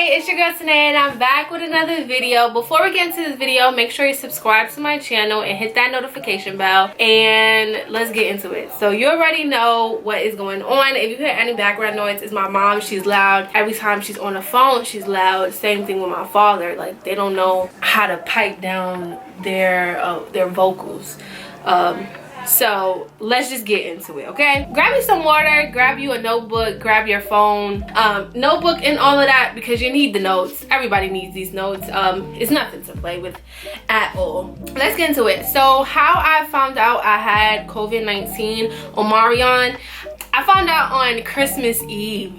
Hey, it's your girl Tanae and I'm back with another video. Before we get into this video, make sure you subscribe to my channel and hit that notification bell, and let's get into it. So you already know what is going on. If you hear any background noise, it's my mom. She's loud. Every time she's on the phone, she's loud. Same thing with my father. Like, they don't know how to pipe down their vocals. So let's just get into it, okay? Grab you some water, grab you a notebook, grab your phone, notebook and all of that, because you need the notes. Everybody needs these notes. It's nothing to play with at all. Let's get into it. So how I found out I had COVID-19 Omicron, I found out on Christmas Eve.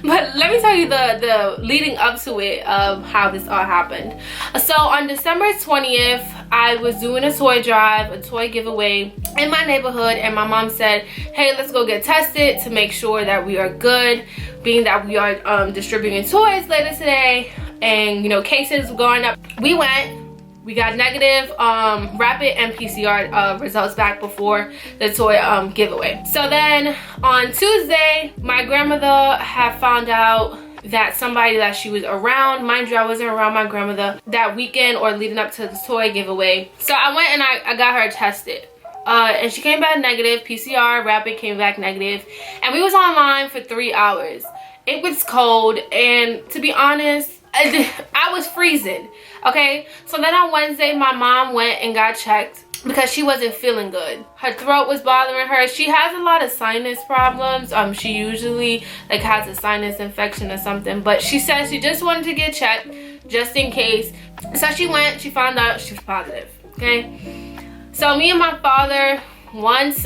But let me tell you the leading up to it of how this all happened. So on December 20th, I was doing a toy drive, a toy giveaway in my neighborhood, and my mom said, hey, let's go get tested to make sure that we are good, being that we are distributing toys later today, and you know, cases going up. We went. We got negative rapid and PCR results back before the toy giveaway. So then on Tuesday, my grandmother had found out that somebody that she was around, mind you, I wasn't around my grandmother that weekend or leading up to the toy giveaway. So I went and I got her tested. And she came back negative. PCR rapid came back negative, and we was online for 3 hours. It was cold, and to be honest, I was freezing. Okay, so then on Wednesday, my mom went and got checked because she wasn't feeling good. Her throat was bothering her. She has a lot of sinus problems. She usually like has a sinus infection or something, but she said she just wanted to get checked just in case. So she went, she found out she was positive. Okay, so me and my father, once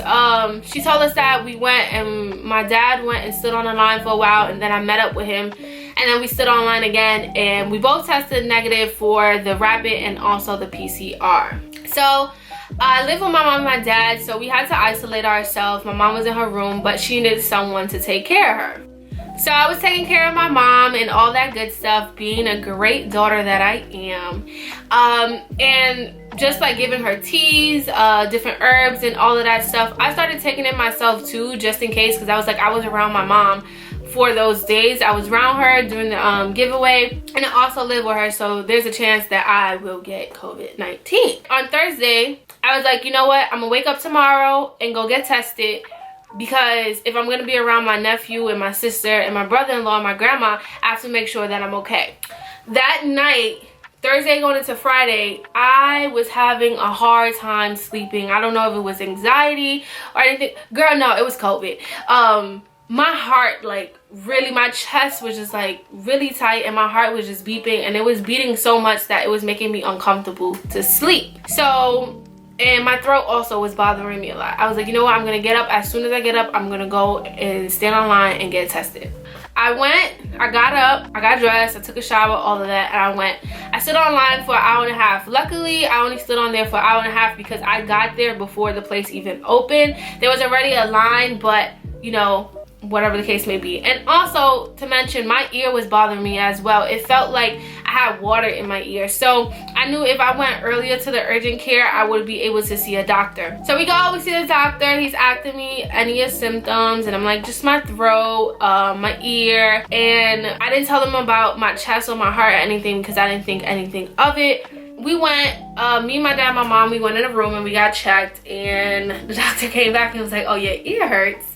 she told us that, we went, and my dad went and stood on the line for a while, and then I met up with him, and then we stood online again, and we both tested negative for the rapid and also the PCR. So I live with my mom and my dad, so we had to isolate ourselves. My mom was in her room, but she needed someone to take care of her. So I was taking care of my mom and all that good stuff, being a great daughter that I am. And just like giving her teas, different herbs and all of that stuff. I started taking it myself too, just in case, because I was like, I was around my mom for those days. I was around her during the giveaway, and I also live with her, so there's a chance that I will get COVID-19. On Thursday, I was like, you know what? I'm gonna wake up tomorrow and go get tested, because if I'm gonna be around my nephew and my sister and my brother-in-law and my grandma, I have to make sure that I'm okay. That night, Thursday going into Friday, I was having a hard time sleeping. I don't know if it was anxiety or anything. Girl, no, it was COVID. My heart, like, really, my chest was just like really tight, and my heart was just beeping, and it was beating so much that it was making me uncomfortable to sleep. So, and my throat also was bothering me a lot. I was like, you know what, I'm gonna get up. As soon as I get up, I'm gonna go and stand online and get tested. I went, I got up, I got dressed, I took a shower, all of that, and I went. I stood online for an hour and a half. Luckily, I only stood on there for an hour and a half because I got there before the place even opened. There was already a line, but you know, whatever the case may be. And also to mention, my ear was bothering me as well. It felt like I had water in my ear, so I knew if I went earlier to the urgent care, I would be able to see a doctor. So we go, we see the doctor. He's asking me any of symptoms, and I'm like, just my throat, my ear, and I didn't tell him about my chest or my heart or anything because I didn't think anything of it. We went, me, my dad, my mom, we went in a room and we got checked, and the doctor came back and was like, oh, your ear hurts.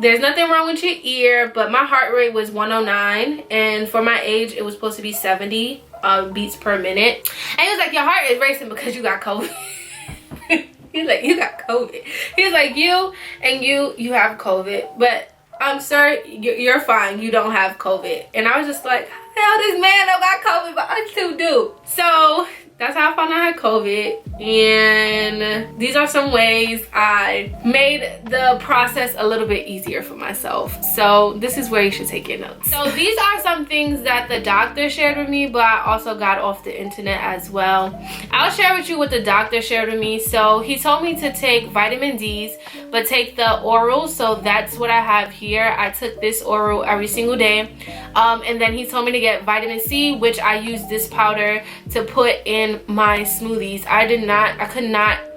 There's nothing wrong with your ear, but my heart rate was 109, and for my age it was supposed to be 70 beats per minute. And he was like, your heart is racing because you got COVID. He's like, you got COVID. He's like, you have COVID, but sir, you're fine, you don't have COVID. And I was just like, hell, this man don't got COVID, but I too do. So that's how I found out I had COVID, and these are some ways I made the process a little bit easier for myself. So this is where you should take your notes. So these are some things that the doctor shared with me, but I also got off the internet as well. I'll share with you what the doctor shared with me. So he told me to take vitamin D's, but take the oral. So that's what I have here. I took this oral every single day. And then he told me to get vitamin C, which I use this powder to put in my smoothies. I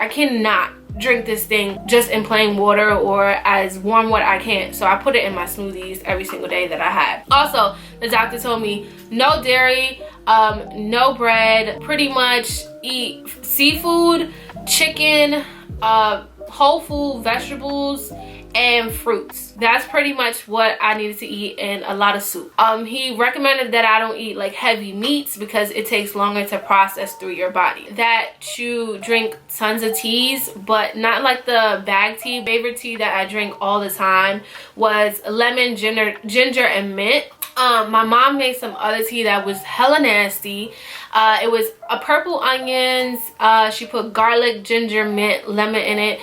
cannot drink this thing just in plain water or as warm water. I can't, so I put it in my smoothies every single day that I had. Also, the doctor told me no dairy, no bread, pretty much eat seafood, chicken, whole food vegetables, and fruits. That's pretty much what I needed to eat, and a lot of soup. He recommended that I don't eat like heavy meats because it takes longer to process through your body. That you drink tons of teas, but not like the bag tea. Favorite tea that I drink all the time was lemon, ginger, and mint. My mom made some other tea that was hella nasty. It was a purple onions. She put garlic, ginger, mint, lemon in it,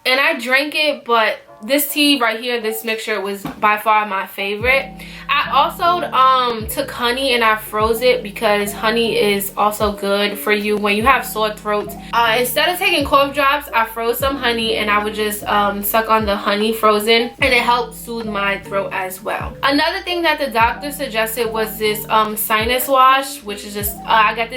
and I drank it, but this tea right here, this mixture, was by far my favorite. I also took honey and I froze it because honey is also good for you when you have sore throats. Instead of taking cough drops, I froze some honey and I would just suck on the honey frozen, and it helped soothe my throat as well. Another thing that the doctor suggested was this sinus wash, which is just I got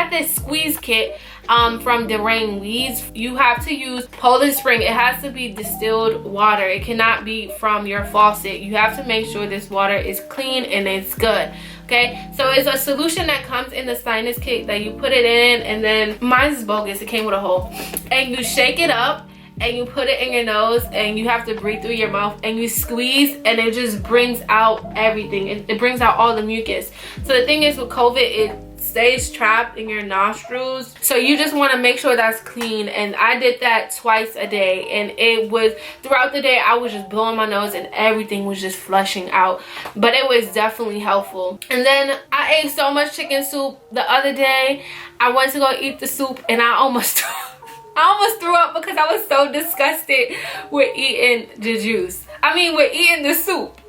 this squeeze kit from Derain Weeds. You have to use Poland Spring. It has to be distilled water. It cannot be from your faucet. You have to make sure this water is clean and it's good. Okay, so it's a solution that comes in the sinus kit that you put it in, and then mine is bogus, it came with a hole, and you shake it up and you put it in your nose, and you have to breathe through your mouth, and you squeeze, and it just brings out everything. It brings out all the mucus. So the thing is with COVID, it stays trapped in your nostrils, so you just want to make sure that's clean. And I did that twice a day, and it was throughout the day I was just blowing my nose and everything was just flushing out, but it was definitely helpful. And then I ate so much chicken soup the other day. I went to go eat the soup and I almost threw up because I was so disgusted with eating the juice. I mean, with eating the soup.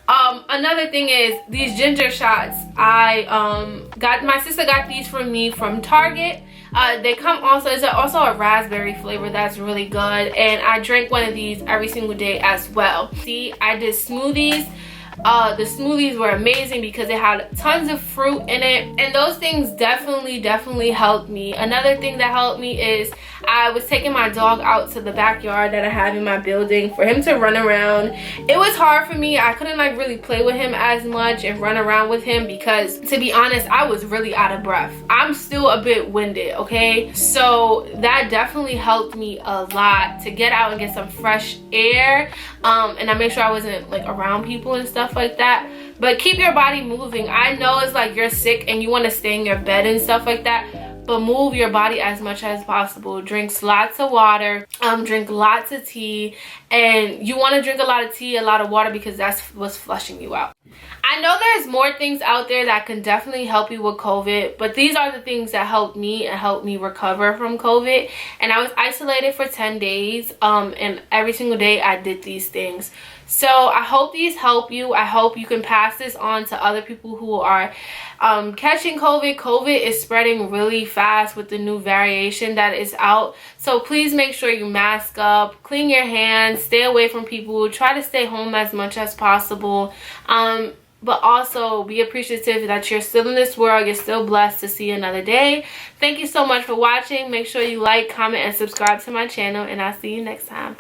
Another thing is these ginger shots. My sister got these for me from Target. They come also, it's also a raspberry flavor that's really good, and I drink one of these every single day as well. See, I did smoothies. The smoothies were amazing because it had tons of fruit in it, and those things definitely helped me. Another thing that helped me is I was taking my dog out to the backyard that I have in my building for him to run around. It was hard for me. I couldn't like really play with him as much and run around with him because, to be honest, I was really out of breath. I'm still a bit winded, okay? So that definitely helped me a lot to get out and get some fresh air, and I made sure I wasn't like around people and stuff like that. But keep your body moving. I know it's like you're sick and you want to stay in your bed and stuff like that, but move your body as much as possible. Drink lots of water, drink lots of tea, and you want to drink a lot of tea, a lot of water, because that's what's flushing you out. I know there's more things out there that can definitely help you with COVID, but these are the things that helped me and helped me recover from COVID. And I was isolated for 10 days, and every single day I did these things. So I hope these help you. I hope you can pass this on to other people who are catching COVID. COVID is spreading really fast with the new variation that is out. So please make sure you mask up, clean your hands, stay away from people, try to stay home as much as possible. But also be appreciative that you're still in this world. You're still blessed to see another day. Thank you so much for watching. Make sure you like, comment, and subscribe to my channel, and I'll see you next time.